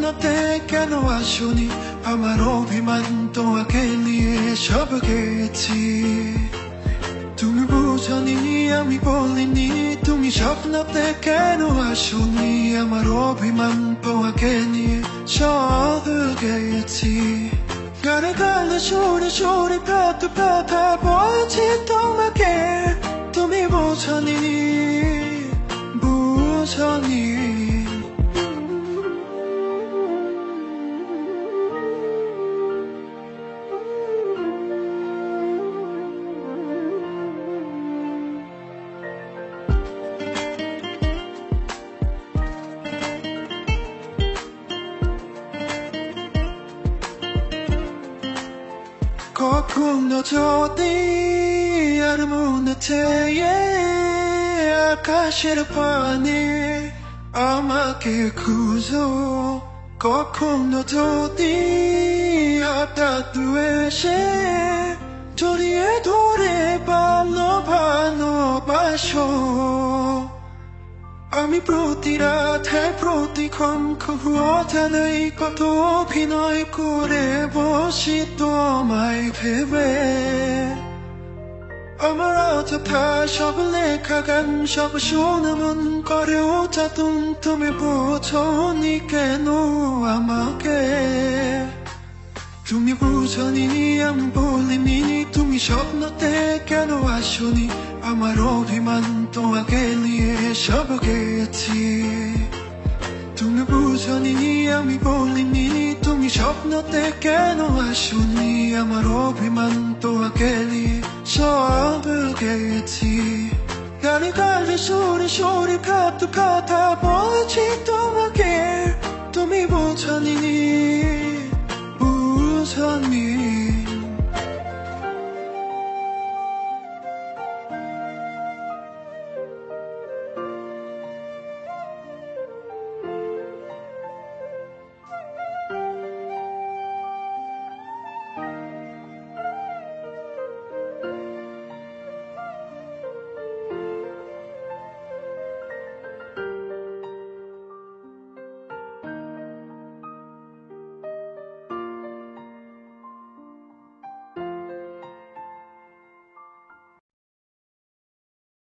স্বপ্নতে কেন আসনি? আমার অভিমান তোমাকে নিয়ে সব গেছি। তুমি বুঝনি, আমি বলিনি, তুমি স্বপ্নতে কেন আসনি? আমার অভিমান তোমাকে নিয়ে সব গেছি। গানে গানে সুরে সুরে কত কথা বলছি তোমাকে, তুমি বুঝনি, বুঝনি। কখনো যদি আর মনে চেয়ে আকাশের পানে আমাকে খুঁজো, কখনো যদি হঠাৎ এসে জড়িয়ে ধরে ভালোবাসো, আমি প্রতি রাতে প্রতিক্ষণ অজানাই কত অভিনয় করে বসি তোমায় ভেবে। আমার অযথা সব লেখা গান সব শোনা মন করে ওঠাতুন, তুমি বোঝনি কেন আমাকে? তুমি বুঝনি, আমি বলিনি, তুমি স্বপ্নতে কেন আসনি? আমার অভিমান তোমাকে নিয়ে সব গেছি। তুমি বুঝনি, আমি বলিনি, তুমি স্বপ্নতে কেন আসনি? আমার অভিমান তোমাকে নিয়ে সব গেছি। গানে গানে সুরে সুরে কত কথা বলছি তোমাকে, তুমি বুঝনি, বুঝনি।